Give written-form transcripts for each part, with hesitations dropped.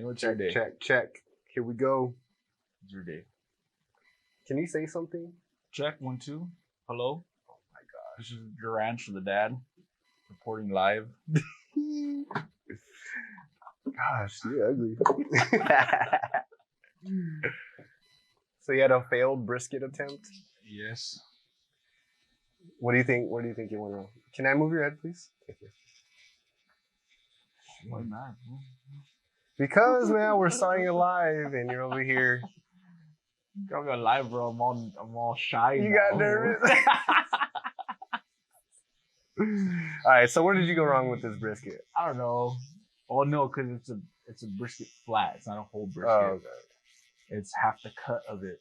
What's your day? Check. Here we go. What's your day? Can you say something? Check 1 2. Hello. Oh my god. This is your ranch for the dad reporting live. Gosh, you're ugly. So you had a failed brisket attempt. Yes. What do you think? What do you think you went wrong? Can I move your head, please? Thank you. Why not? Because man, we're starting it live, and you're over here. I'm going live, bro. I'm all shy. You now. got nervous. All right. So where did you go wrong with this brisket? I don't know. Oh no, because it's a brisket flat. It's not a whole brisket. Oh, okay. It's half the cut of it.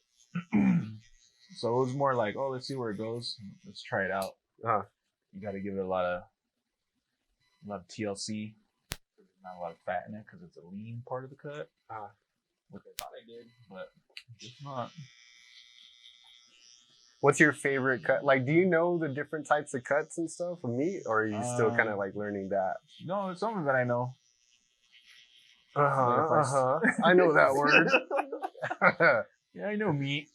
So it was more like, oh, let's see where it goes. Let's try it out. Uh-huh. You got to give it a lot of TLC. Not a lot of fat in it because it's a lean part of the cut. What I thought I did, but it's not. What's your favorite cut? Like, do you know the different types of cuts and stuff of meat, or are you still kind of like learning that? No, it's something that I know. I know that word. Yeah, I know meat.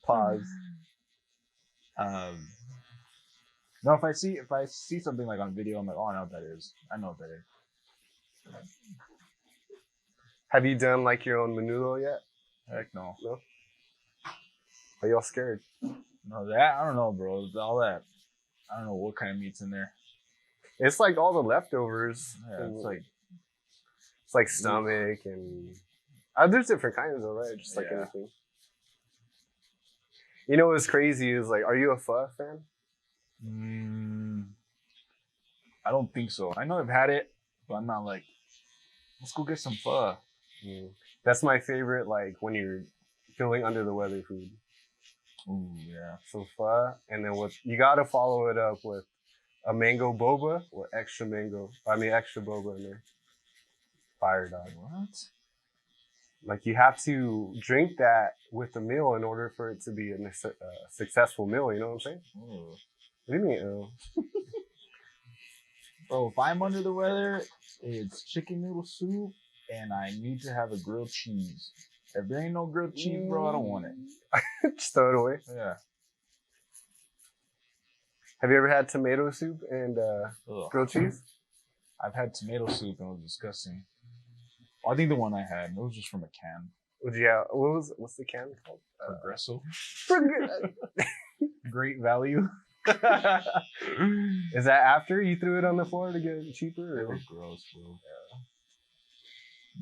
Pause. No, if I see something like on video, I'm like, oh, I know what that is. I know what that is. Have you done like your own menudo yet? Heck no. No. Are y'all scared? No, that I don't know, bro. All that. I don't know what kind of meat's in there. It's like all the leftovers. Yeah, it's like stomach and there's different kinds though, right? Just like anything. You know what's crazy is like, are you a pho fan? I don't think so. I know I've had it, but I'm not like, let's go get some pho. That's my favorite, like when you're feeling under the weather food. Ooh, yeah. So pho, and then you gotta follow it up with a mango boba or extra boba in there. Fire, dog. What? Like you have to drink that with the meal in order for it to be a successful meal. You know what I'm saying? Ooh. What do you mean? Bro, if I'm under the weather, it's chicken noodle soup, and I need to have a grilled cheese. If there ain't no grilled cheese, bro, I don't want it. Just throw it away. Yeah. Have you ever had tomato soup and grilled cheese? I've had tomato soup and it was disgusting. I think the one I had, it was just from a can. What's the can called? Progresso. Great value. Is that after you threw it on the floor to get it cheaper? It was gross, bro.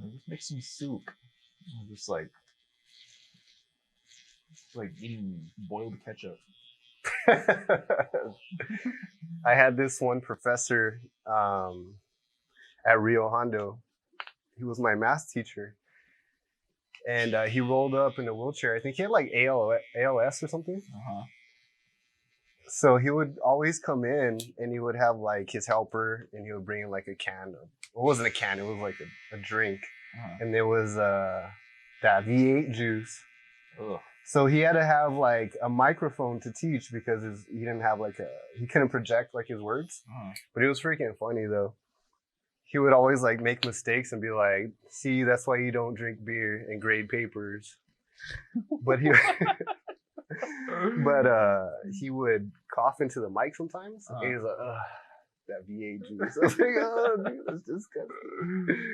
Yeah. Just make some soup. Just like eating boiled ketchup. I had this one professor at Rio Hondo. He was my math teacher. And he rolled up in a wheelchair. I think he had like ALS or something. So he would always come in and he would have like his helper and he would bring in like a can. It wasn't a can, it was like a drink. And there was that V8 juice. Ugh. So he had to have like a microphone to teach because he didn't have he couldn't project like his words. But it was freaking funny though. He would always like make mistakes and be like, see, that's why you don't drink beer and grade papers. But he would cough into the mic sometimes. And he was like, ugh, that V8 juice. I was like, oh, dude, that's disgusting.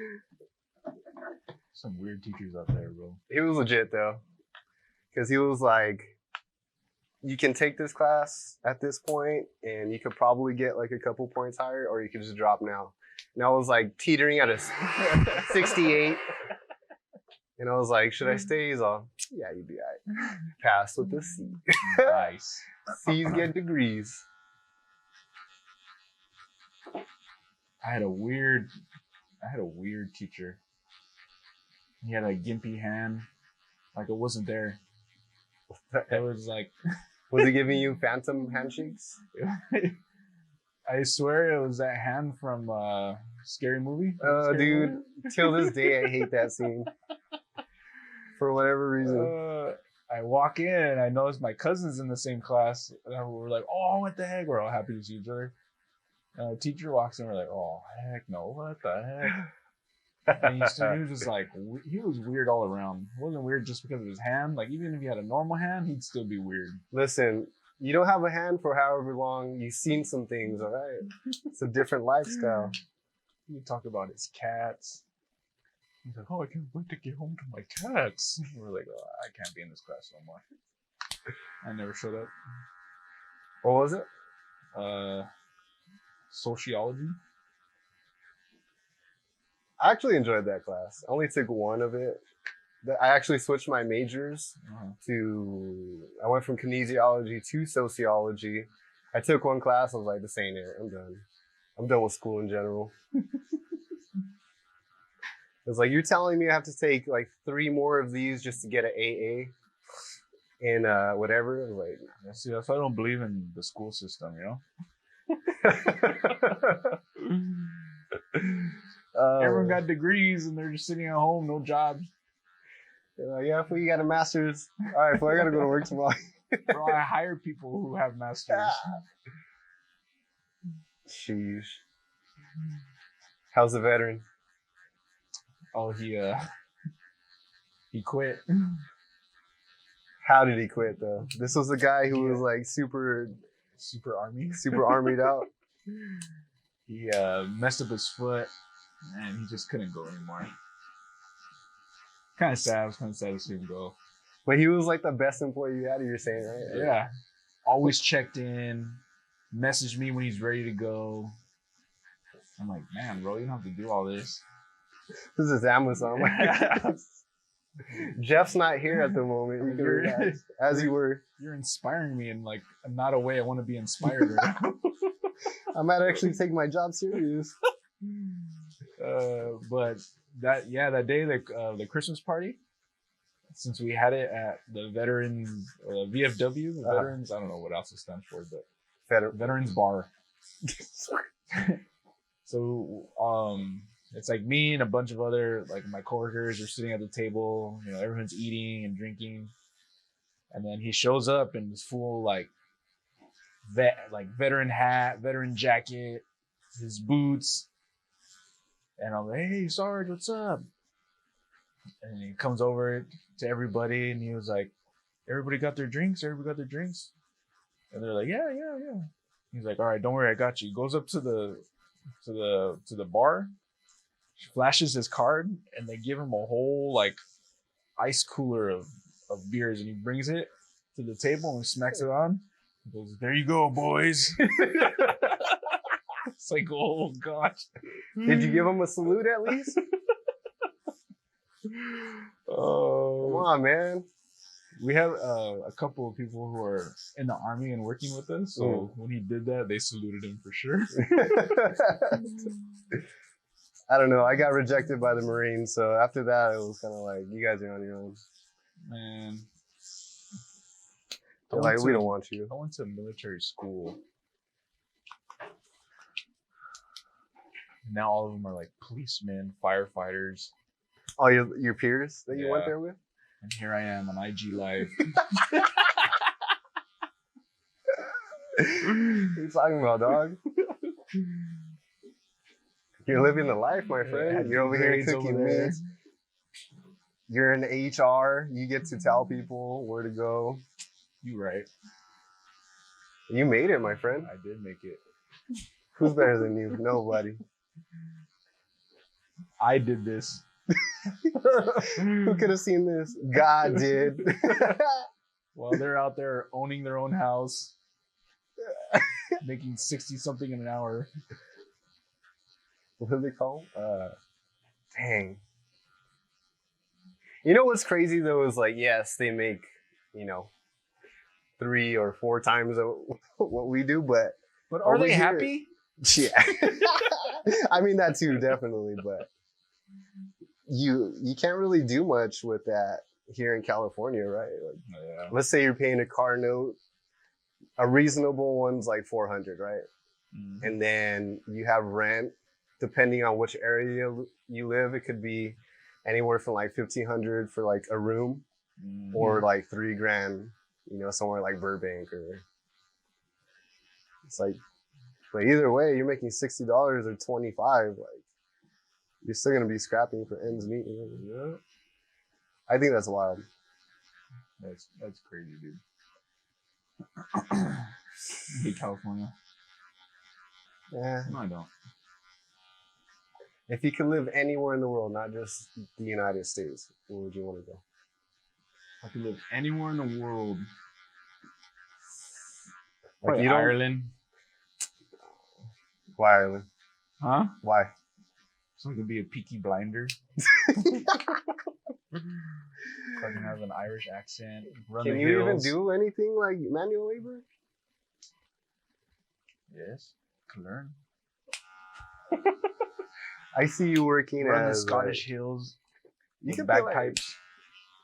Some weird teachers out there, bro. He was legit though. Because he was like, you can take this class at this point and you could probably get like a couple points higher or you could just drop now. And I was like teetering at a 68. And I was like, should I stay? He's all, yeah, you'd be all right. Pass with a C. Nice. C's get degrees. I had a weird teacher. He had a gimpy hand. Like it wasn't there. It was like... Was he giving you phantom handshakes? I swear it was that hand from Scary Movie. Dude, till this day I hate that scene. For whatever reason. I walk in and I notice my cousin's in the same class. And we're like, oh, what the heck? We're all happy to see each other. And our teacher walks in and we're like, oh, heck no. What the heck? And he was just like, he was weird all around. He wasn't weird just because of his hand. Like, even if he had a normal hand, he'd still be weird. Listen, you don't have a hand for however long. You've seen some things, all right? It's a different lifestyle. He would talk about his cats. He's like, oh, I can't wait to get home to my cats. We're like, oh, I can't be in this class no more. I never showed up. What was it? Sociology. I actually enjoyed that class. I only took one of it. I actually switched my majors I went from kinesiology to sociology. I took one class. I was like, this ain't it. I'm done. I'm done with school in general. It's like, you're telling me I have to take like 3 more of these just to get an AA in whatever. I was like, yeah, see, that's why I don't believe in the school system, you know? Everyone got degrees and they're just sitting at home, no jobs. Yeah, if we got a master's. All right, I gotta go to work tomorrow. Bro, I hire people who have masters. Sheesh. How's the veteran? Oh, he quit. How did he quit though? This was the guy who was like super armied out. He messed up his foot and he just couldn't go anymore. Kind of sad. I was kind of sad to see him go. But he was like the best employee you had, you're saying, right? Yeah. Always checked in, messaged me when he's ready to go. I'm like, man, bro, you don't have to do all this. This is Amazon. Jeff's not here at the moment. You can relax, as you were. You're inspiring me in like not a way I want to be inspired right now. I might actually take my job serious. But that day, the Christmas party, since we had it at the Veterans VFW, the Veterans, I don't know what else it stands for, but Veterans Bar. So it's like me and a bunch of other like my coworkers are sitting at the table. You know, everyone's eating and drinking, and then he shows up in this full like veteran hat, veteran jacket, his boots. And I'm like, hey, Sarge, what's up? And he comes over to everybody and he was like, everybody got their drinks? Everybody got their drinks? And they're like, yeah. He's like, all right, don't worry, I got you. He goes up to the bar, flashes his card, and they give him a whole like ice cooler of beers, and he brings it to the table and smacks it on. He goes, there you go, boys. It's like, oh gosh. Did you give him a salute at least? Oh, come on, man. We have a couple of people who are in the Army and working with us, so when he did that, they saluted him for sure. I don't know. I got rejected by the Marines, so after that, it was kind of like, you guys are on your own. Man. They're like, we don't want you. I went to military school. Now all of them are like policemen, firefighters. Oh, your peers that you went there with? And here I am on IG Live. What are you talking about, dog? You're living the life, my friend. You're over here cooking meals. You're in HR. You get to tell people where to go. You right. You made it, my friend. I did make it. Who's better than you? Nobody. I did this. Who could have seen this? God did. Well, they're out there owning their own house, making 60-something an hour. What do they call? Dang. You know what's crazy though is like, yes, they make 3 or 4 times what we do, but are they happy? Yeah. I mean that too, definitely, but you can't really do much with that here in California, right? Like, let's say you're paying a car note, a reasonable one's like $400, right? Mm-hmm. And then you have rent, depending on which area you live, it could be anywhere from like $1,500 for like a room, or like $3,000, somewhere like Burbank, or it's like, but either way, you're making $60 or $25. Like, You're still gonna be scrapping for ends meet. You know? Yeah. I think that's wild. That's crazy, dude. I hate California. Yeah. No, I don't. If you could live anywhere in the world, not just the United States, where would you want to go? If I could live anywhere in the world. Like Probably you don't. Ireland. Why Ireland? Huh? Why? So I could be a Peaky Blinder. Fucking have an Irish accent. Run Can the you even hills. do anything like manual labor? Yes. Can learn. I see you working Run the as Scottish hills. you With could be like- bagpipes.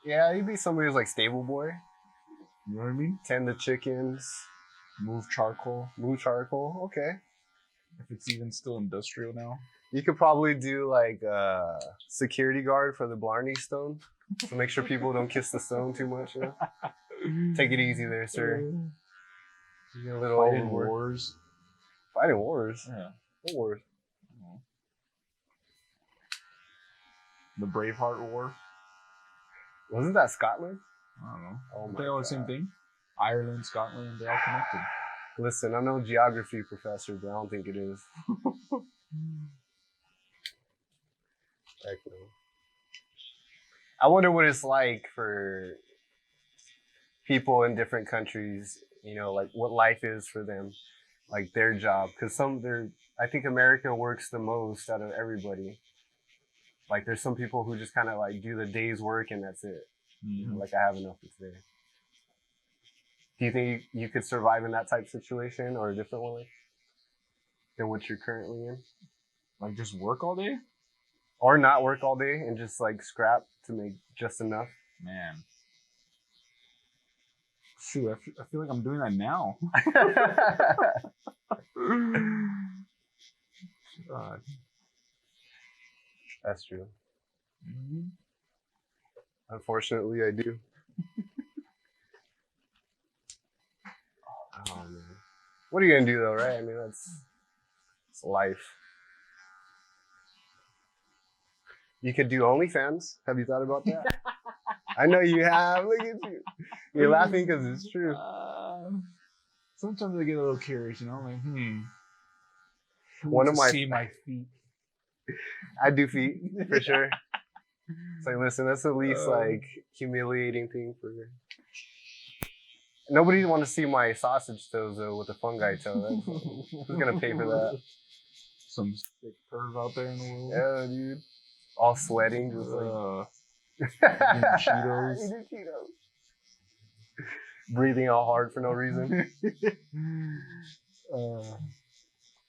yeah, you'd be somebody who's like stable boy, You know what I mean? tend the chickens, Move charcoal. move charcoal. Okay, If it's even still industrial now. you could probably do like security guard for the Blarney Stone, so make sure people don't kiss the stone too much. You know? Take it easy there, sir. You get a little Fighting overworked. wars. Fighting wars. Yeah. What wars? The Braveheart War. Wasn't that Scotland? I don't know. Oh Aren't my they all the same God. thing? Ireland, Scotland, they're all connected. Listen, I'm no geography professor, but I don't think it is. Heck no. I wonder what it's like for people in different countries, you know, like what life is for them, like their job. Because I think America works the most out of everybody. Like there's some people who just kind of like do the day's work and that's it. You know, like I have enough for today. Do you think you could survive in that type of situation or a different one than what you're currently in? Like just work all day? Or not work all day and just like scrap to make just enough? Man. Shoot, I feel like I'm doing that now. God. That's true. Mhm. Unfortunately, I do. Oh man, what are you gonna do though, right? I mean, it's life. You could do OnlyFans. Have you thought about that? I know you have. Look at you. You're laughing because it's true. Sometimes I get a little curious, you know, like, Who One of wants to my- see my feet. I do feet for sure. It's like, listen, that's the least like humiliating thing for me. Nobody want to see my sausage toes though with the fungi toe. Who's gonna pay for that? Some sick perv out there in the world. Yeah, dude. All sweating, just like Eating Cheetos. Eating Cheetos. Breathing all hard for no reason.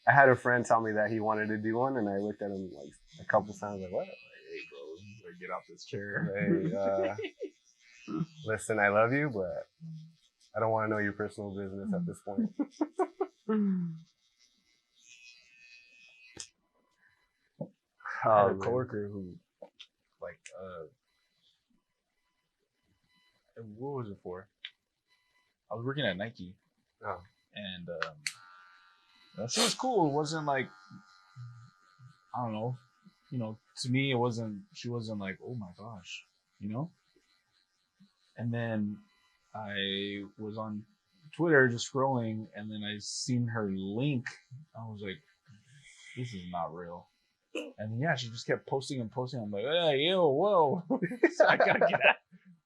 I had a friend tell me that he wanted to do one, and I looked at him like a couple times, like, "What? Hey, bro, you better get off this chair." Hey, listen, I love you, but I don't want to know your personal business at this point." I had a man. coworker who, like, what was it for? I was working at Nike. Oh. And she was cool. It wasn't like, I don't know, you know, to me, she wasn't like, oh my gosh, you know? And then I was on Twitter just scrolling, and then I seen her link. I was like, this is not real. And yeah, she just kept posting and posting. I'm like, hey, yo, whoa. So I gotta get that.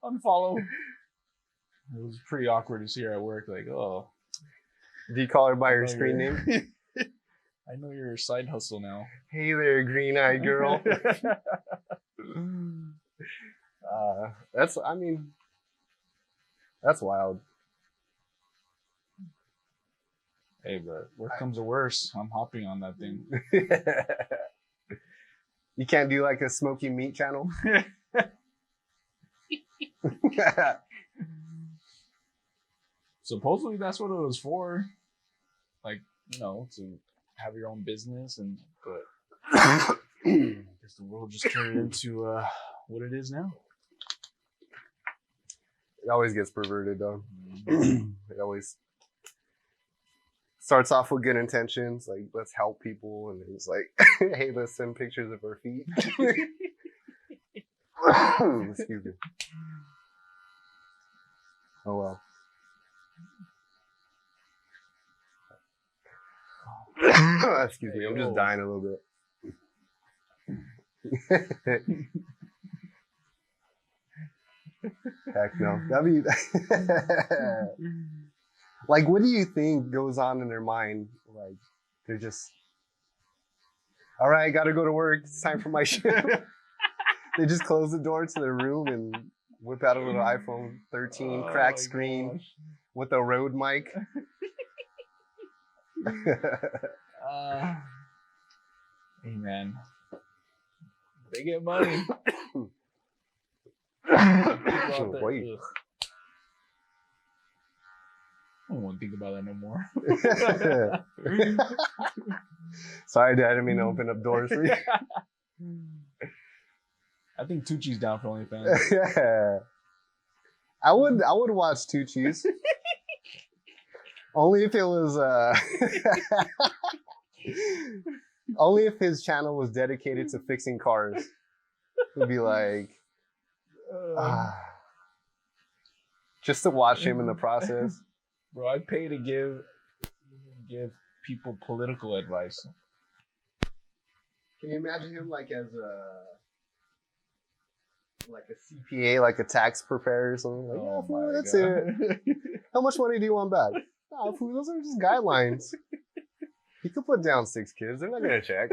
Unfollow. It was pretty awkward to see her at work, like, oh. Do you call her by her I know screen you're- name? I know your side hustle now. Hey there, green-eyed girl. That's wild. Hey, but worst comes to worst, I'm hopping on that thing. You can't do like a smoky meat channel. Supposedly that's what it was for. Like, you know, to have your own business, but I guess the world just turned into what it is now. It always gets perverted though. Mm-hmm. It always. starts off with good intentions, like let's help people, and then he's like, hey, let's send pictures of our feet. Excuse me. Oh well. Excuse me, I'm just dying a little bit. Heck no. That'd be like, what do you think goes on in their mind? Like, they're just, all right, gotta go to work. It's time for my shift. They just close the door to their room and whip out a little iPhone 13 cracked screen with a Rode mic. Hey man, they get money. Wait. I don't want to think about that no more. Sorry, Dad. I didn't mean to open up doors for you. I think Tucci's down for OnlyFans. Yeah. I would watch Tucci's. Only if it was only if his channel was dedicated to fixing cars. It'd be like just to watch him in the process. Bro, I'd pay to give people political advice. Can you imagine him like as a CPA, like a tax preparer or something? Like, yeah, fool, that's it. How much money do you want back? Nah, fool, those are just guidelines. You could put down 6 kids. They're not gonna check.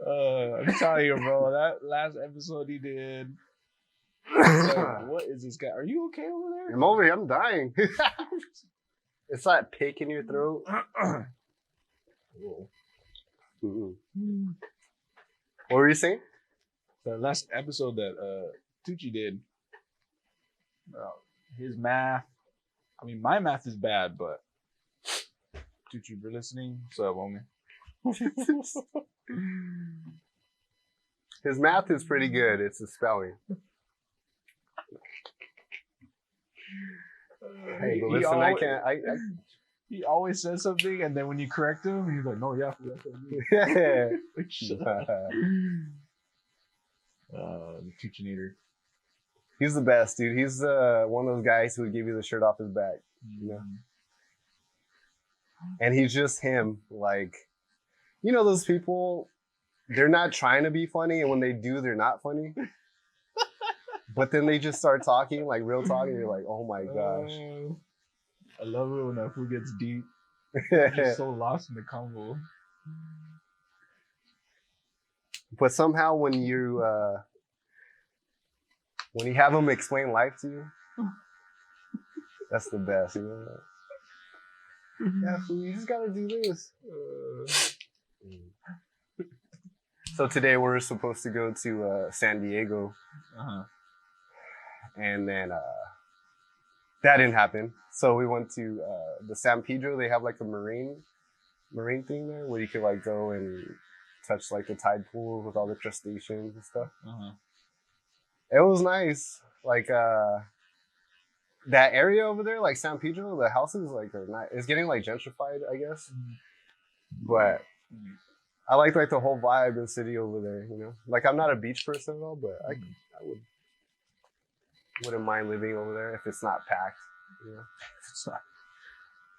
I'm telling you, bro, that last episode he did. Like, what is this guy? Are you okay over there? I'm over here. I'm dying. It's that pick in your throat. What were you saying? The last episode that Tucci did, his math. I mean, my math is bad, but Tucci, if you're listening, what's up, homie? His math is pretty good. It's the spelling. Hey, but listen, I can't. He always says something, and then when you correct him, he's like, "No, yeah, that's what I mean." Yeah. Like, shut up. The Tuccinator. He's the best, dude. He's one of those guys who would give you the shirt off his back, you know. And he's just him. Like, you know, those people. They're not trying to be funny, and when they do, they're not funny. But then they just start talking, like real talking. You're like, oh my gosh. I love it when that food gets deep. You're just so lost in the convo. But somehow when you have them explain life to you, that's the best, you know? Yeah, fool, you just gotta do this. So today we're supposed to go to San Diego. And then that didn't happen. So we went to the San Pedro. They have like a marine thing there where you could like go and touch like the tide pool with all the crustaceans and stuff. It was nice. Like that area over there, like San Pedro, the houses like are not. It's getting like gentrified, I guess. But I like the whole vibe of the city over there. You know, like I'm not a beach person at all, but I wouldn't mind living over there if it's not packed. You know? If it's not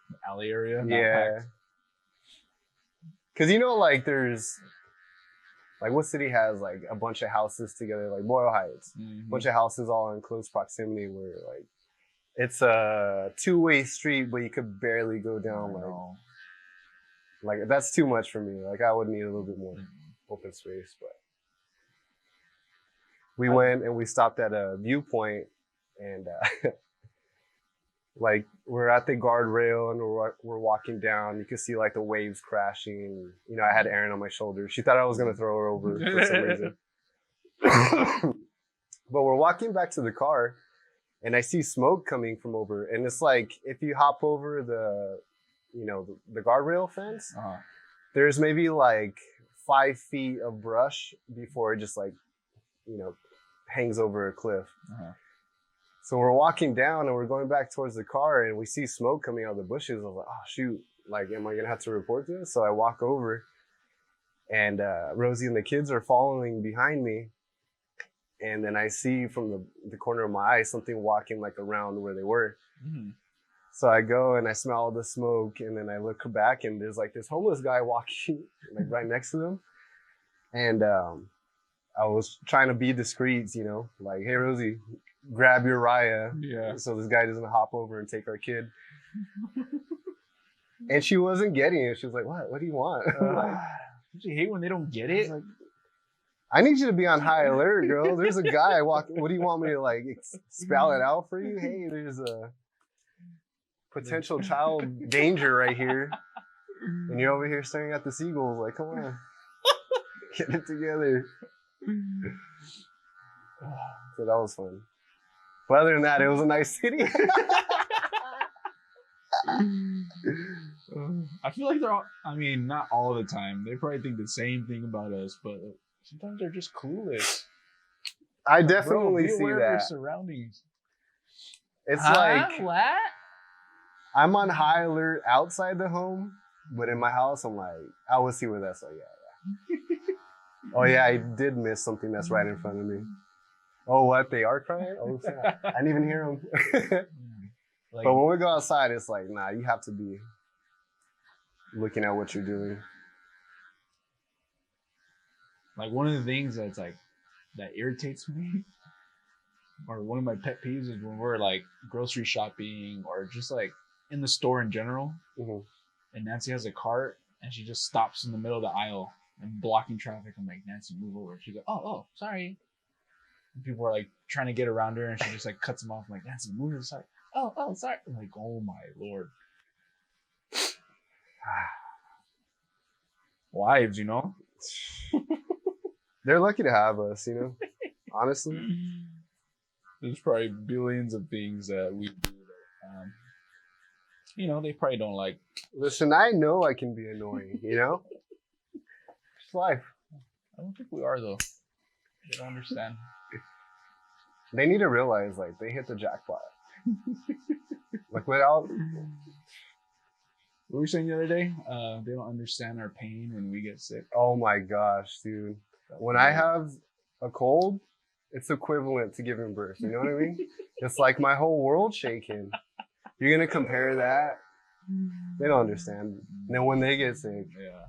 an alley area. Yeah. Because, you know, like there's, like what city has like a bunch of houses together, like Boyle Heights, a bunch of houses all in close proximity where like it's a two-way street, but you could barely go down like that's too much for me. Like I would need a little bit more open space, but we went and we stopped at a viewpoint and like we're at the guardrail and we're walking down. You can see like the waves crashing. You know, I had Erin on my shoulder. She thought I was gonna throw her over for some reason. But we're walking back to the car and I see smoke coming from over. And it's like if you hop over the guardrail fence, there's maybe like 5 feet of brush before it just like, you know, hangs over a cliff. So we're walking down and we're going back towards the car and we see smoke coming out of the bushes. I was like, oh shoot, like, am I gonna have to report this? So I walk over and Rosie and the kids are following behind me. And then I see from the corner of my eye something walking like around where they were. Mm. So I go and I smell the smoke and then I look back and there's like this homeless guy walking like right next to them. And I was trying to be discreet, you know, like, hey, Rosie, grab your Raya. Yeah. So this guy doesn't hop over and take our kid. And she wasn't getting it. She was like, what? What do you want? Don't you hate when they don't get it? Like, I need you to be on high alert, girl. There's a guy walking. What do you want me to like spell it out for you? Hey, there's a potential child danger right here. And you're over here staring at the seagulls like, come on. Get it together. So that was fun. But other than that, it was a nice city. I feel like they're all, I mean, not all the time. They probably think the same thing about us, but sometimes they're just clueless. I definitely Bro, see aware of your that. surroundings. It's like What? I'm on high alert outside the home, but in my house, I'm like, I will see where that's like, yeah. Oh yeah, I did miss something that's right in front of me. Oh, what? They are crying? Oh, snap. I didn't even hear them. Like, But when we go outside, it's like, nah, you have to be looking at what you're doing. like one of the things that's like that irritates me, or one of my pet peeves is when we're like grocery shopping or just like in the store in general, Mhm. and Nancy has a cart and she just stops in the middle of the aisle and blocking traffic. I'm like, Nancy, move over. She's like, oh, sorry. And people are like trying to get around her and she just like cuts them off. I'm like, Nancy, move to the side. Oh, sorry. I'm like, oh my Lord. Wives, you know? They're lucky to have us, you know? Honestly. There's probably billions of things that we do that, you know, they probably don't like. Listen, I know I can be annoying, you know? It's life. I don't think we are, though. They don't understand. They need to realize, like, they hit the jackpot. Like, without... What were you saying the other day? They don't understand our pain when we get sick. Oh my gosh, dude. When I have a cold, it's equivalent to giving birth. You know what I mean? It's like my whole world's shaking. You're going to compare that? They don't understand. And then when they get sick... Yeah.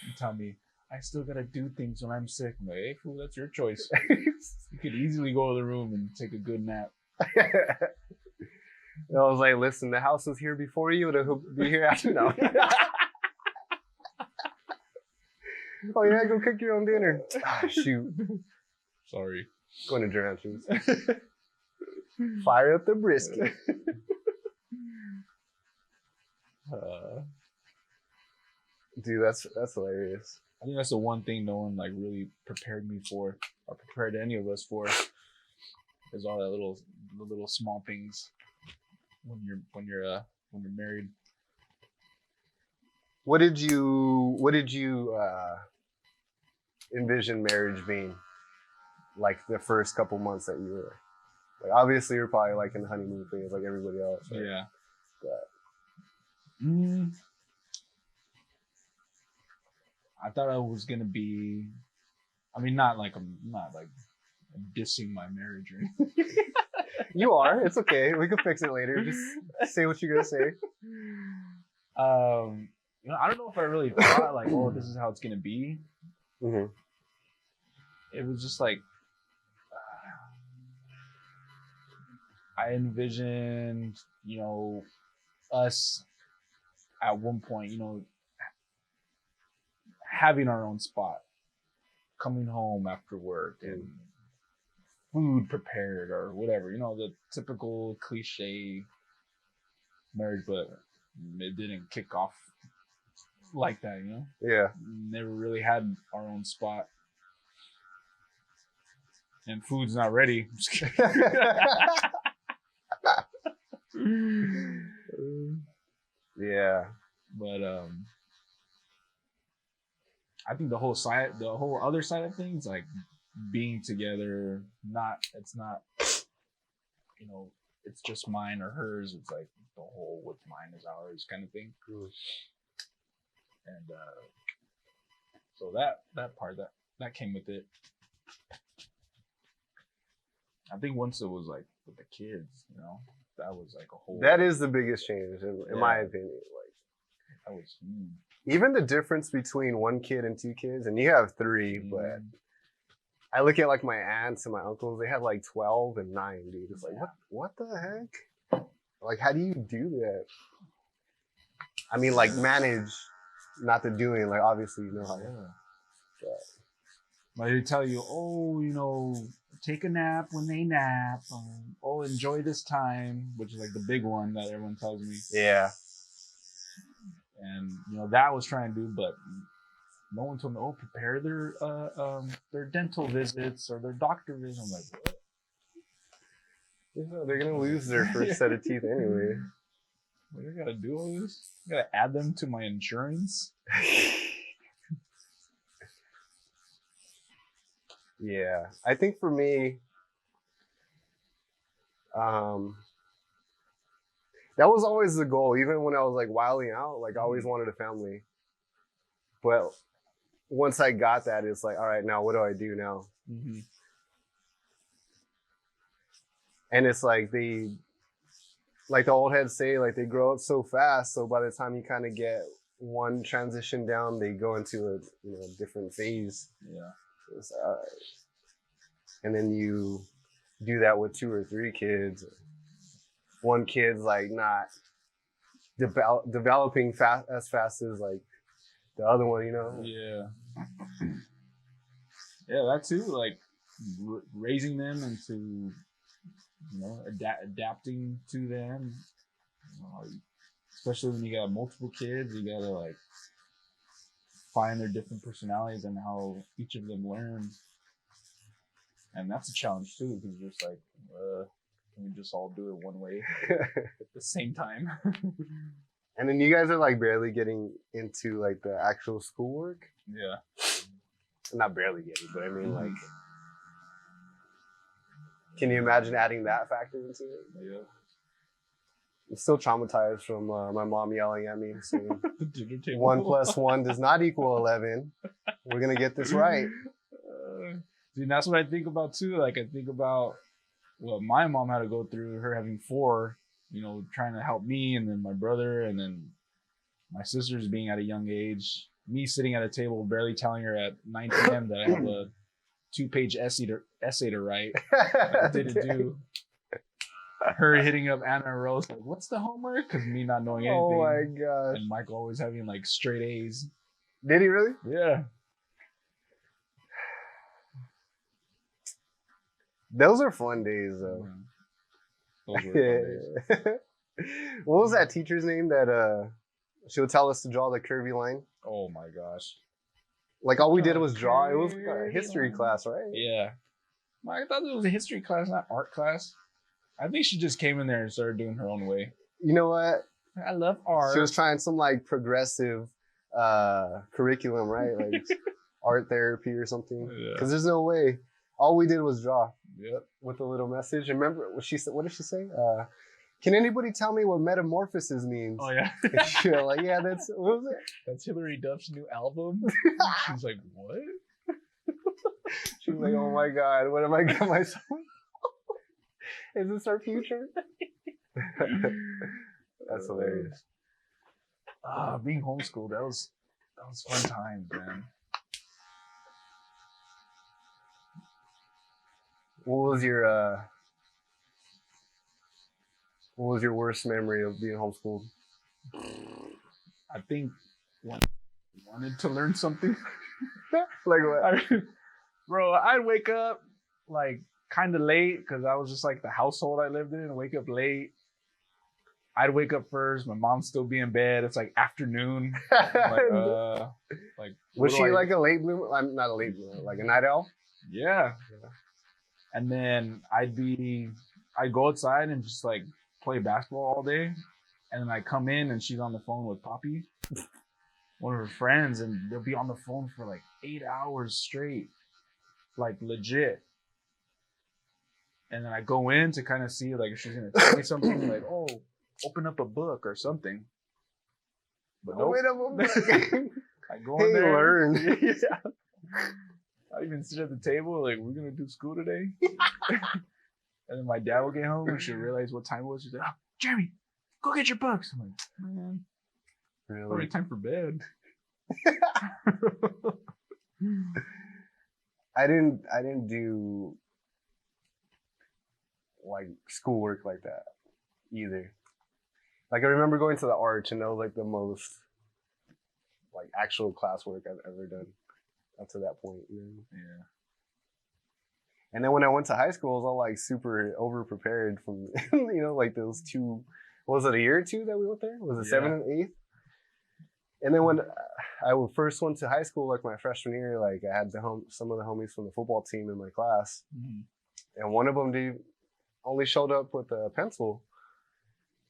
You tell me, I still gotta do things when I'm sick. I'm like, hey, fool, that's your choice. You could easily go to the room and take a good nap. I was like, listen, the house was here before you, it'll be here after now. Oh yeah, go cook your own dinner. Ah, shoot. Sorry. Going to Dranches. Fire up the brisket. Dude, that's hilarious. I think that's the one thing no one like really prepared me for, or prepared any of us for, is all that the little small things when you're married. What did you envision marriage being? Like the first couple months that you were, like, obviously you're probably like in the honeymoon phase like everybody else, right? Yeah. But I thought I was gonna be. I mean, not like I'm dissing my marriage or anything. you are. It's okay. We can fix it later. Just say what you're gonna say. You know, I don't know if I really thought like, oh, this is how it's gonna be. Mm-hmm. It was just like I envisioned, you know, us at one point, you know, having our own spot, coming home after work and food prepared or whatever, you know, the typical cliche marriage, but it didn't kick off like that, you know? Yeah. Never really had our own spot. And food's not ready. I'm just kidding. Yeah. But I think the whole other side of things, like being together, it's not you know, it's just mine or hers. It's like the whole what's mine is ours kind of thing. And so that part that came with it. I think once it was like with the kids, you know, that was like a whole. That is the biggest change, in my opinion. Like, that was huge. Even the difference between 1 kid and 2 kids, and you have 3, but I look at like my aunts and my uncles, they had like 12 and 9, dude. It's like, what the heck? Like, how do you do that? I mean, like, manage not the doing, like, obviously, you know how. But they tell you, oh, you know, take a nap when they nap. Oh, enjoy this time, which is like the big one that everyone tells me. Yeah. And you know that I was trying to do, but no one told me. Oh, prepare their dental visits or their doctor visits. I'm like, what? Yeah, they're gonna lose their first set of teeth anyway. What do I gotta do all this? I gotta add them to my insurance. Yeah, I think for me, that was always the goal. Even when I was like wilding out, like I always wanted a family. But once I got that, it's like, all right, now what do I do now? Mm-hmm. And it's like like the old heads say, like they grow up so fast. So by the time you kind of get one transition down, they go into a different phase. Yeah. It's, and then you do that with 2 or 3 kids. 1 kid's like not developing as fast as like the other one, you know? Yeah. Yeah, that too. Like raising them into, you know, adapting to them. You know, especially when you got multiple kids, you gotta like find their different personalities and how each of them learn. And that's a challenge too, because you're just like, can we just all do it one way at the same time? And then you guys are like barely getting into like the actual schoolwork. Yeah. Not barely getting, but I mean like, can you imagine adding that factor into it? Yeah. I'm still traumatized from my mom yelling at me saying 1 + 1 does not equal 11. We're gonna get this right. See, that's what I think about too. Like I think about what my mom had to go through, her having 4, you know, trying to help me, and then my brother, and then my sisters being at a young age, me sitting at a table barely telling her at 9 p.m. that I have a 2-page essay to write that I didn't do. Her hitting up Anna and Rose like, what's the homework? Because me not knowing anything. Oh my gosh. And Michael always having like straight A's. Did he really? Yeah. Those are fun days, though. Those were fun days. What was that teacher's name that she'll tell us to draw the curvy line? Oh my gosh. Like all we did was draw. It was a history class, right? Yeah. I thought it was a history class, not art class. I think she just came in there and started doing her own way. You know what? I love art. She was trying some like progressive curriculum, right? Like art therapy or something. Because there's no way. All we did was draw. Yep. With a little message. Remember what she said? What did she say? Can anybody tell me what metamorphosis means? Oh yeah. You're like, yeah, that's what was it? That's Hillary Duff's new album. She's like, what? She's like, oh my god, what am I got myself? Is this our future? That's hilarious. Being homeschooled, that was fun times, man. What was your worst memory of being homeschooled? I think when I wanted to learn something. Like what? Bro, I'd wake up like kind of late because I was just like the household I lived in. Wake up late. I'd wake up first. My mom's still be in bed. It's like afternoon. Like was she like a late bloomer? I'm not a late bloomer, like a night owl. Yeah. And then I'd go outside and just like play basketball all day. And then I come in and she's on the phone with Poppy, one of her friends, and they'll be on the phone for like 8 hours straight. Like legit. And then I go in to kind of see like if she's gonna tell me something, like, oh, open up a book or something. But nope. Open up a book. I go Hey, in there. learn. Yeah. I even sit at the table like, we're gonna do school today. And then my dad will get home and she'll realize what time it was. She's like, oh, Jeremy, go get your books. I'm like, man, already time for bed. I didn't do like schoolwork like that either. Like I remember going to the Arch, and that was like the most like actual classwork I've ever done up to that point. You know? Yeah. And then when I went to high school, I was all like super over prepared from like those two. Was it a year or two that we went there? Was it 7th and 8th? And then when I first went to high school, like my freshman year, like I had some of the homies from the football team in my class, and one of them only showed up with a pencil,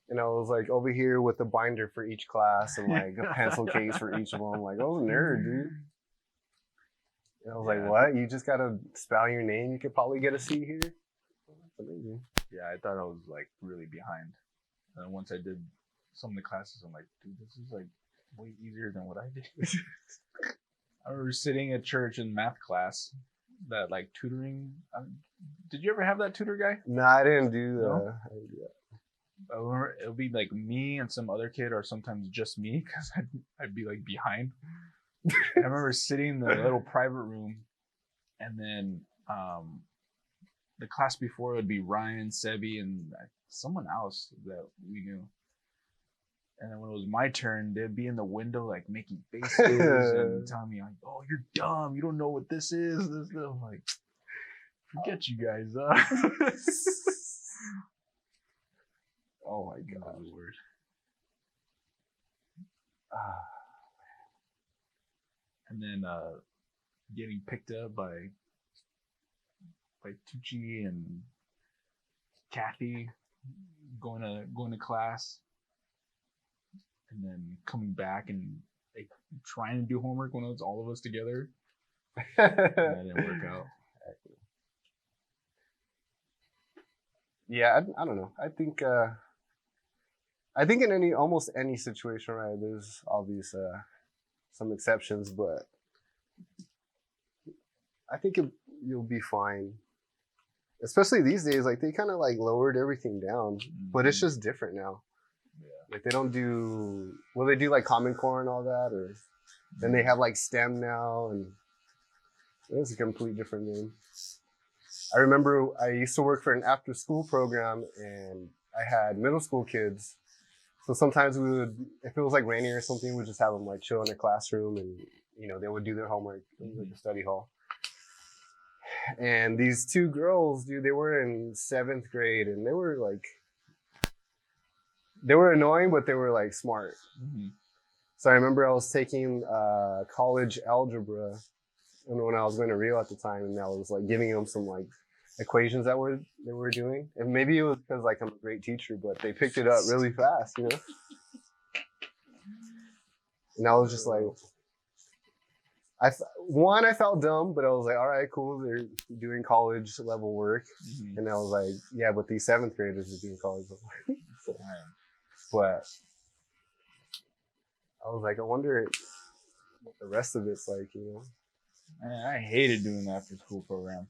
and I was like over here with a binder for each class and like a pencil case for each of them. Like I was a nerd, dude. And I was like, what? You just gotta spell your name. You could probably get a C here. That's amazing. Yeah, I thought I was like really behind. And then once I did some of the classes, I'm like, dude, this is like way easier than what I did. I remember sitting at church in math class, that like tutoring. Did you ever have that tutor guy? No, I didn't do that. No? I remember it would be like me and some other kid, or sometimes just me, because I'd be like behind. I remember sitting in the little private room, and then the class before would be Ryan, Sebi, and someone else that we knew. And then when it was my turn, they'd be in the window like making faces and telling me like, "Oh, you're dumb. You don't know what this is." I'm like, forget you guys. Oh my God, Lord. And then getting picked up by Tucci and Kathy, going to class, and then coming back and like trying to do homework when it was all of us together. And that didn't work out. Yeah, I don't know. I think in almost any situation, right? There's obvious some exceptions, but I think you'll be fine. Especially these days, like they kind of like lowered everything down, but it's just different now. Yeah. Like they don't do, well, they do like Common Core and all that, or then they have like STEM now, and it's a complete different game. I remember I used to work for an after school program, and I had middle school kids. So sometimes we would, if it was like rainy or something, we'd just have them like chill in their classroom, and they would do their homework in like the study hall. And these two girls, dude, they were in 7th grade, and they were annoying, but they were like smart. So I remember I was taking college algebra, and when I was going to Rio at the time, and I was like giving them some like equations that they were doing, and maybe it was because like I'm a great teacher, but they picked it up really fast, And I was just like, I felt dumb, but I was like, all right, cool, they're doing college level work, and I was like, yeah, but these 7th graders are doing college level work. But I was like, I wonder what the rest of it's like, Man, I hated doing the after school program.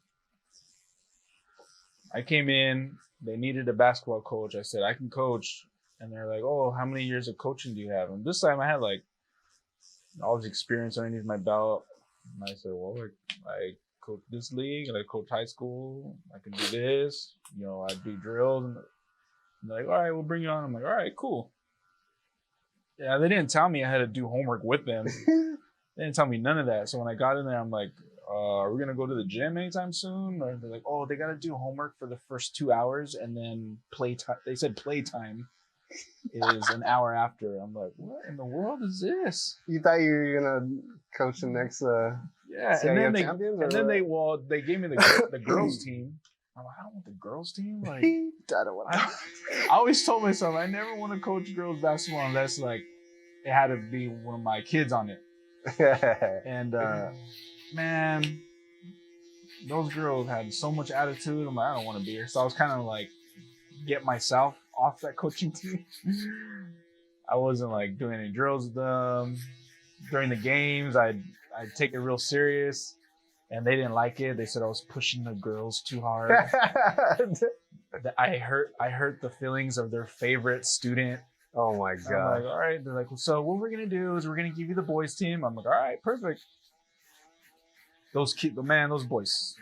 I came in, they needed a basketball coach. I said, I can coach. And they're like, oh, how many years of coaching do you have? And this time I had like all this experience underneath my belt. And I said, well, I coach this league, and I coach high school. I can do this. I do drills. And they're like, all right, we'll bring you on. I'm like, all right, cool. Yeah, they didn't tell me I had to do homework with them. They didn't tell me none of that. So when I got in there, I'm like, are we going to go to the gym anytime soon? Or they're like, oh, they got to do homework for the first 2 hours, and then playtime. They said playtime is an hour after. I'm like, what in the world is this? You thought you were going to coach the next yeah, and then they gave me the girls team. I'm like, I don't want the girls team. Like, I don't want. I always told myself I never want to coach girls basketball unless like it had to be one of my kids on it. And man, those girls had so much attitude. I'm like, I don't want to be here. So I was kind of like, get myself off that coaching team. I wasn't like doing any drills with them. During the games, I'd take it real serious, and they didn't like it. They said I was pushing the girls too hard. I hurt the feelings of their favorite student. Oh my I'm god. like, all right. They're like, so what we're gonna do is we're gonna give you the boys team. I'm like, all right, perfect. Those boys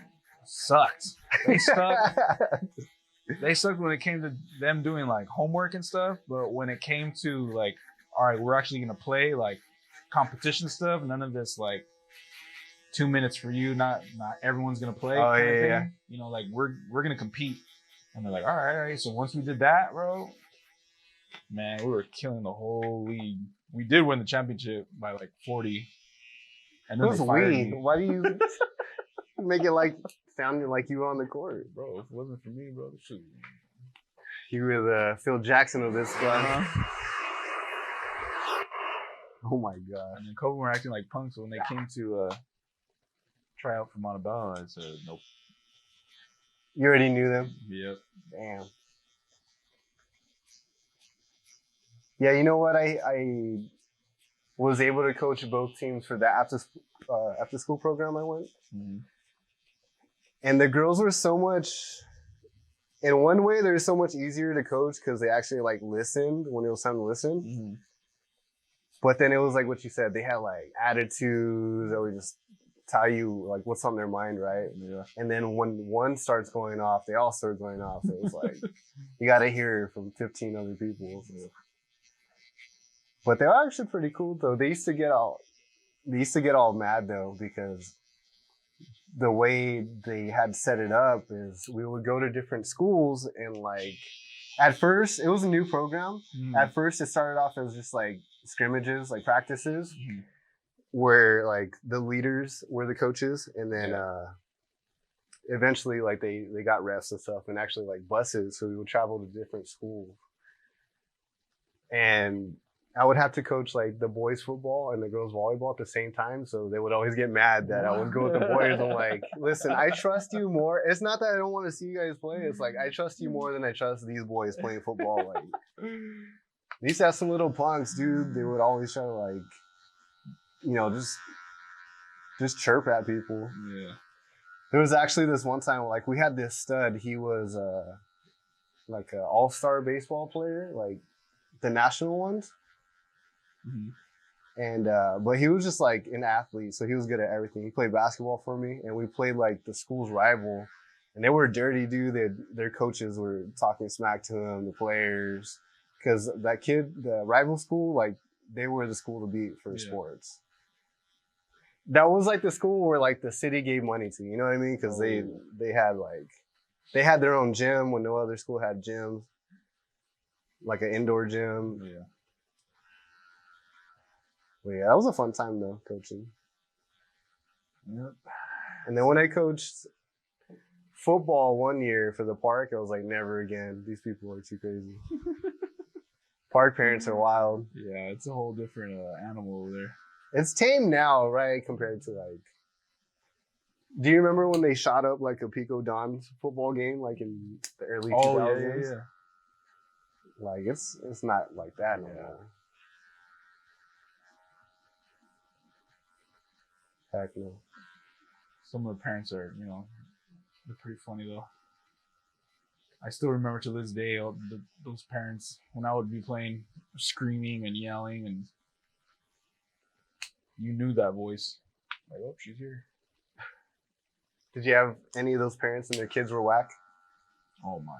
sucked. They sucked. They sucked when it came to them doing like homework and stuff. But when it came to like, all right, we're actually gonna play like competition stuff. None of this like 2 minutes for you. Not everyone's gonna play. Oh kind of yeah, thing. yeah. You know, like we're gonna compete. And they're like, all right. So once we did that, bro, man, we were killing the whole league. We did win the championship by like 40. And then Who's they fired we? me. Why do you make it like sounding like you were on the court? Bro, if it wasn't for me, bro, shoot. You were the Phil Jackson of this squad. Oh my god. And then Kobe were acting like punks. So when they came to try out for Montebello, I said, nope. You already knew them? Yep. Damn. Yeah, you know what? I was able to coach both teams for the after school program I went. Mm-hmm. And the girls were so much, in one way, they're so much easier to coach because they actually like listened when it was time to listen. Mm-hmm. But then it was like what you said, they had like attitudes that would just tell you like what's on their mind, right? Yeah. And then when one starts going off, they all start going off. So it was like, you got to hear from 15 other people. So. But they were actually pretty cool though. They used to get all mad though because the way they had set it up is we would go to different schools and like at first it was a new program. Mm-hmm. At first it started off as just like scrimmages, like practices, Mm-hmm. where like the leaders were the coaches, and then eventually like they got refs and stuff and actually like buses, so we would travel to different schools. And I would have to coach like the boys football and the girls volleyball at the same time. So they would always get mad that I would go with the boys. I'm like, listen, I trust you more. It's not that I don't want to see you guys play. It's like, I trust you more than I trust these boys playing football. Like, they used to have some little punks, dude. They would always try to like, you know, just chirp at people. Yeah. There was actually this one time, like we had this stud. He was like an all-star baseball player, like the national ones. Mm-hmm. And but he was just like an athlete, so he was good at everything. He played basketball for me, and we played like the school's rival, and they were dirty, dude. Their coaches were talking smack to him, the players, because that kid, the rival school, like they were the school to beat for sports. That was like the school where like the city gave money to, you know what I mean? Because they had their own gym when no other school had gyms, like an indoor gym. Yeah. But yeah, that was a fun time though, coaching. Yep. And then when I coached football one year for the park, I was like, never again. These people are too crazy. Park parents are wild. Yeah, it's a whole different animal over there. It's tame now, right? Compared to like, do you remember when they shot up like a Pico Dons football game, like in the early 2000s? Yeah. Like it's not like that no more. Heck no. Some of the parents are, they're pretty funny though. I still remember to this day those parents when I would be playing, screaming and yelling, and you knew that voice. Like, oh, she's here. Did you have any of those parents and their kids were whack? Oh my.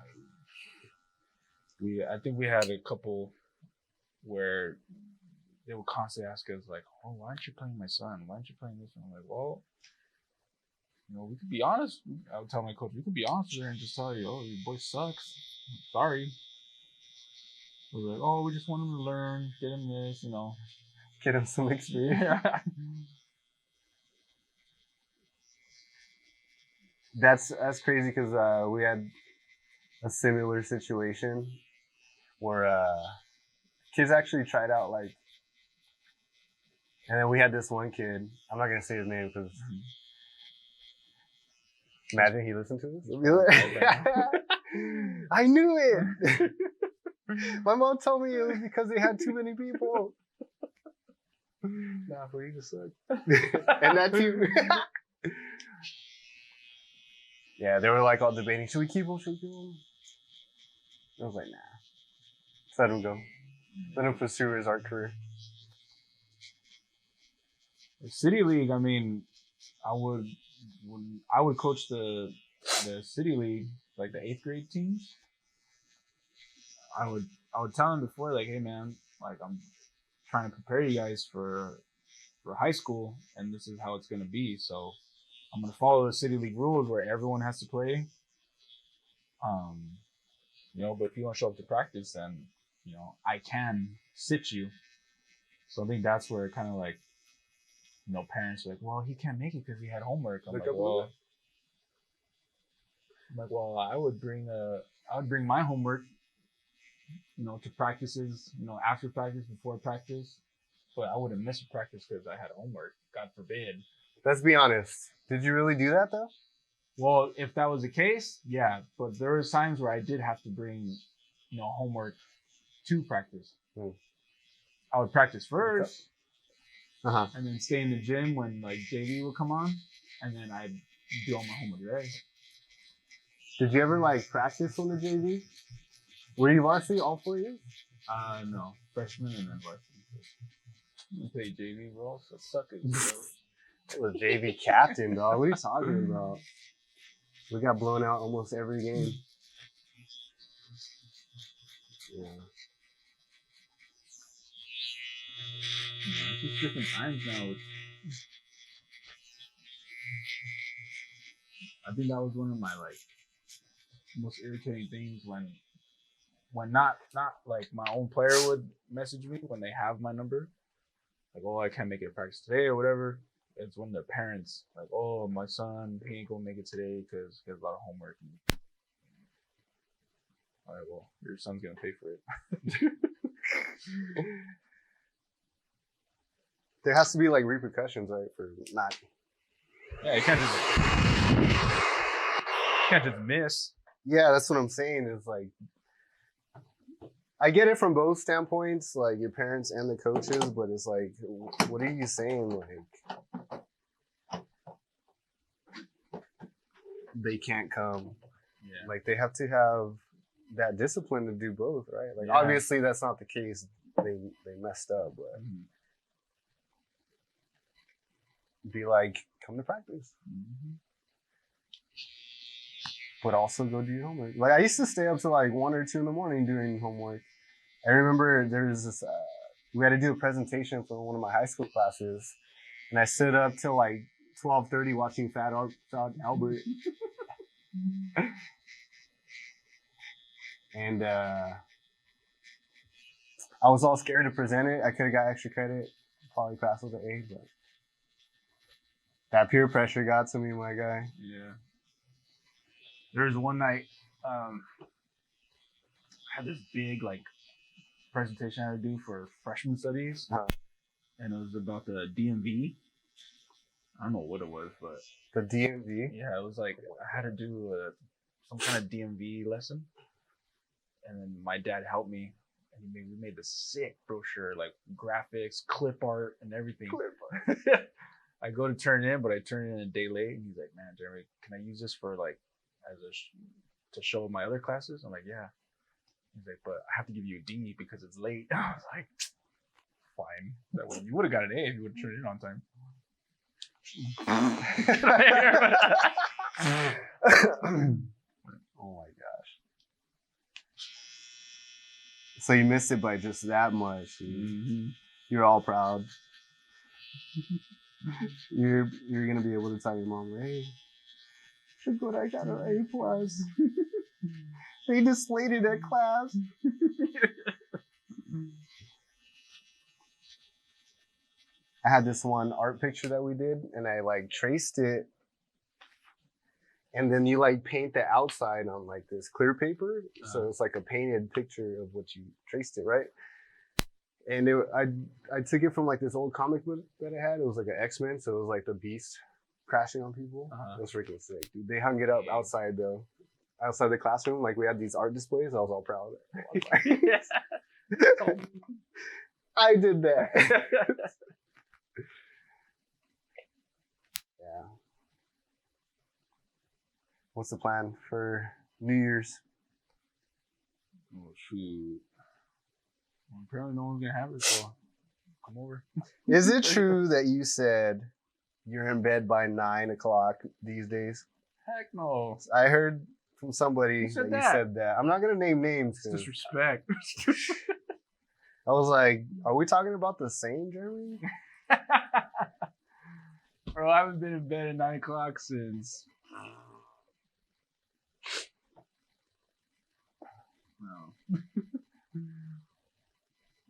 I think we had a couple where they would constantly ask us like, oh, why aren't you playing my son? Why aren't you playing this one? I'm like, well, we could be honest. I would tell my coach, we could be honest with her and just tell you, oh, your boy sucks. Sorry. We're like, oh, we just want him to learn, get him this, Get him some experience. Yeah. That's crazy because we had a similar situation where kids actually tried out like, and then we had this one kid. I'm not gonna say his name because Imagine he listened to this. I knew it. My mom told me it was because they had too many people. Nah, for you to suck. And that too. Yeah, they were like all debating, should we keep him? Should we keep him? I was like, nah. Just let him go. Let him pursue his art career. City League, I mean, I would coach the City League, like the 8th grade teams. I would tell them before, like, hey man, like I'm trying to prepare you guys for high school, and this is how it's gonna be. So I'm gonna follow the City League rules where everyone has to play. But if you don't show up to practice, then I can sit you. So I think that's where it kind of like, parents are like, well, he can't make it because he had homework. I'm like, well, I would bring my homework, to practices, after practice, before practice, but I wouldn't miss a practice because I had homework. God forbid. Let's be honest. Did you really do that though? Well, if that was the case, yeah. But there was times where I did have to bring, homework to practice. I would practice first, and then stay in the gym when like JV would come on, and then I'd do all my homework there. Did you ever like practice on the JV? Were you varsity all 4 years? No, freshman and then varsity. I played JV, bro. So suckers, bro. I was JV captain, dog. What are you talking about? We got blown out almost every game. Yeah. It's just different times now. I think that was one of my like most irritating things when not like my own player would message me when they have my number, like, oh, I can't make it to practice today or whatever. It's when their parents like, oh, my son, he ain't gonna make it today because he has a lot of homework. All right, well, your son's gonna pay for it. There has to be like repercussions, right, for not. Yeah, you can't just miss. Yeah, that's what I'm saying. Is like, I get it from both standpoints, like your parents and the coaches, but it's like, what are you saying? Like, they can't come. Yeah. Like, they have to have that discipline to do both, right? Like, yeah. Obviously that's not the case. They messed up, but be like, come to practice. But also go do your homework. Like, I used to stay up to like 1 or 2 in the morning doing homework. I remember there was this, we had to do a presentation for one of my high school classes, and I stood up till like 12:30 watching Fat Albert. And I was all scared to present it. I could have got extra credit, probably passed with an A, but that peer pressure got to me, my guy. Yeah. There was one night, I had this big like presentation I had to do for freshman studies, and it was about the DMV. I don't know what it was, but the DMV. Yeah, it was like I had to do some kind of DMV lesson, and then my dad helped me, and we made this sick brochure, like graphics, clip art, and everything. I go to turn it in, but I turn it in a day late, and he's like, "Man, Jeremy, can I use this for like to show my other classes?" I'm like, "Yeah." He's like, "But I have to give you a D because it's late." I was like, "Fine." That way, you would have got an A if you would have turned it in on time. Oh my gosh. So you missed it by just that much. You're all proud. You're gonna be able to tell your mom, "Hey, look what I got an A+. They just slated at class." I had this one art picture that we did, and I like traced it, and then you like paint the outside on like this clear paper, so it's like a painted picture of what you traced it, right? And I took it from like this old comic book that I had. It was like an X-Men, so it was like the Beast crashing on people. Uh-huh. It was freaking sick, dude. They hung it up outside the classroom. Like we had these art displays. I was all proud of it. I was like, I did that. Yeah. What's the plan for New Year's? Oh shoot! Well, apparently no one's gonna have it, so come over. Is it true that you said you're in bed by 9 o'clock these days? Heck no! I heard from somebody Who said that that? you said that. I'm not gonna name names. It's 'cause disrespect. I was like, are we talking about the same Jeremy? Bro, I haven't been in bed at 9 o'clock since. No.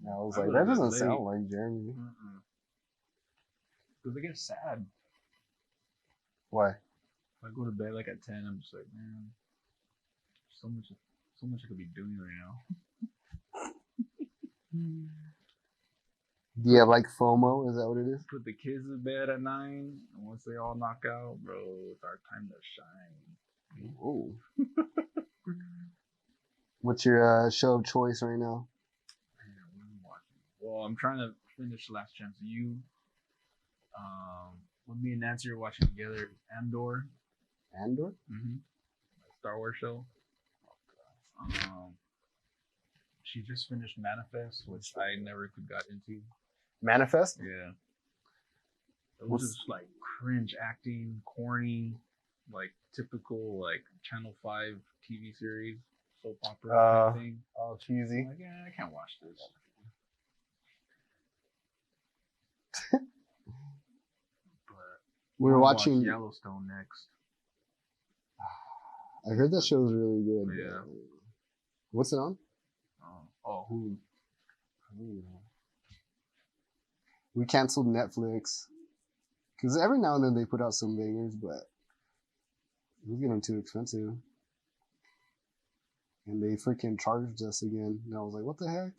I was I like, go to that bed doesn't late. sound like Jeremy. Because I get sad. Why? If I go to bed like at 10, I'm just like, man, so much I could be doing right now. Do you have like FOMO? Is that what it is? Put the kids to bed at 9, and once they all knock out, bro, it's our time to shine. Ooh. What's your show of choice right now? Man, what am I watching? Well, I'm trying to finish Last Chance of You. What me and Nancy are watching together, Andor. Andor? Mm-hmm. Star Wars show. She just finished Manifest, which I never could got into. Manifest? Yeah. It was just like cringe acting, corny, like typical like Channel 5 TV series, soap opera kind of thing. Oh, cheesy. I'm like, yeah, I can't watch this. But We were I'll watch watching. Yellowstone next. I heard that show was really good. Yeah. What's it on? Hulu. We canceled Netflix because every now and then they put out some bangers, but it was getting too expensive. And they freaking charged us again. And I was like, what the heck?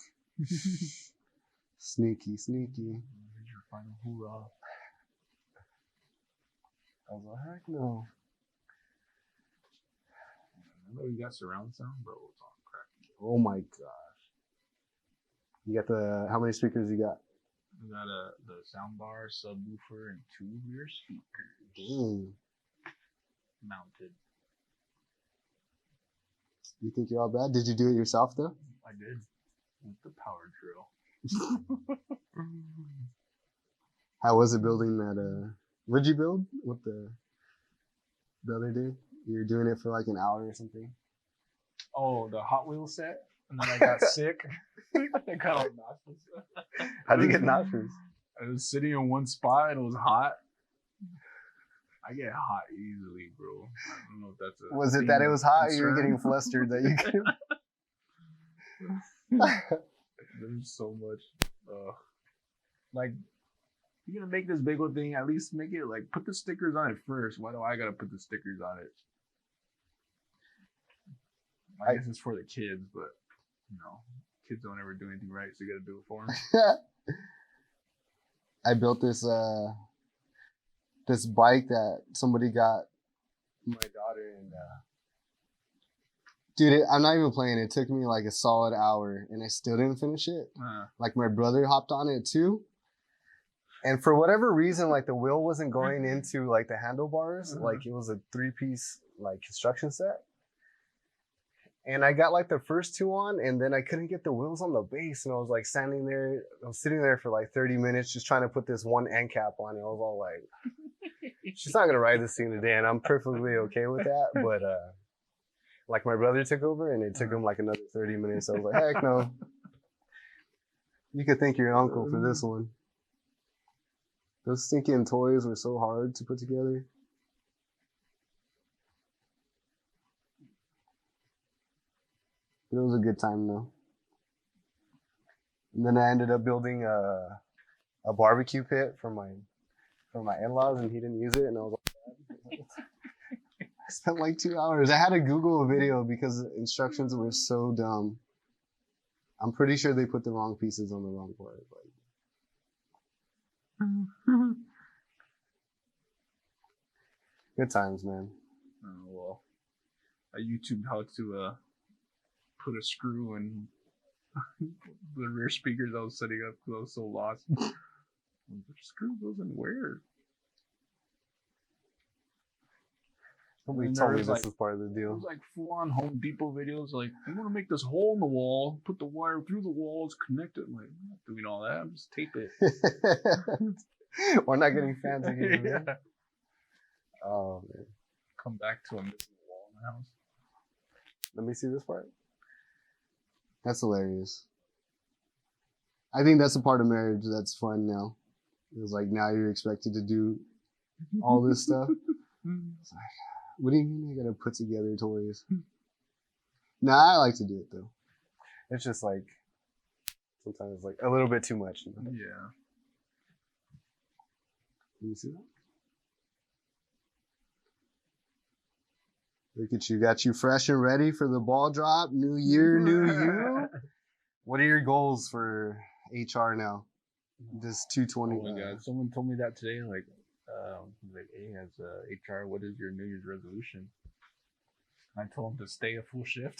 Sneaky. Here's your final hoorah. I was like, heck no. I know you got surround sound, bro. It's on crack. Oh my gosh. You got how many speakers you got? We got the soundbar, subwoofer, and 2 rear speakers mounted. You think you're all bad? Did you do it yourself though? I did with the power drill. How was it building that? What'd you build? What the other day? You were doing it for like an hour or something. Oh, the Hot Wheels set, and then I got sick. I got all nauseous. How'd you get nauseous? I was sitting in one spot and it was hot. I get hot easily, bro. I don't know if that's a. Was it that it was hot? Or you were concern? getting flustered that you could. There's so much. Like, you're gonna make this big old thing. At least make it like put the stickers on it first. Why do I gotta put the stickers on it? I guess it's for the kids, but you know, kids don't ever do anything right, so you gotta do it for them. I built this this bike that somebody got my daughter, and dude, I'm not even playing. It took me like a solid hour, and I still didn't finish it. Like my brother hopped on it too, and for whatever reason, like the wheel wasn't going into like the handlebars. Like it was a 3-piece like construction set. And I got like the first 2 on, and then I couldn't get the wheels on the base. And I was like sitting there for like 30 minutes just trying to put this one end cap on. And I was all like, she's not going to ride this thing today. And I'm perfectly okay with that. But like my brother took over, and it took him like another 30 minutes. I was like, heck no. You could thank your uncle for this one. Those stinking toys were so hard to put together. It was a good time though. And then I ended up building a barbecue pit for my in-laws, and he didn't use it, and I was like, I spent like 2 hours. I had to Google a video because the instructions were so dumb. I'm pretty sure they put the wrong pieces on the wrong part. Like, Good times, man. Oh, well, I YouTubed how to put a screw in the rear speakers I was setting up because I was so lost. The screw goes in where? Nobody And told there me was, this like- is part of the It deal. was like full-on Home Depot videos. Like, you want to make this hole in the wall, put the wire through the walls, connect it. I'm like, I'm not doing all that. I'm just tape it. We're not getting fancy here, man. Yeah. Oh man. Come back to a missing wall in the house. Let me see this part. That's hilarious. I think that's a part of marriage that's fun now. It's like now you're expected to do all this stuff. It's like, what do you mean I gotta put together toys? Nah, I like to do it though. It's just like sometimes like a little bit too much. You know? Yeah. Can you see that? Look at you, got you fresh and ready for the ball drop. New year, new you. What are your goals for HR now? This 220. Oh my god! Someone told me that today. Like, hey, as HR, what is your New Year's resolution? I told him to stay a full shift.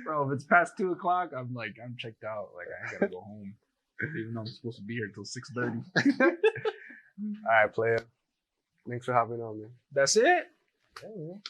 Bro, if it's past 2 o'clock, I'm checked out. Like, I gotta go home, even though I'm supposed to be here till 6:30. All right, player. Thanks for hopping on, man. That's it. Yeah, man.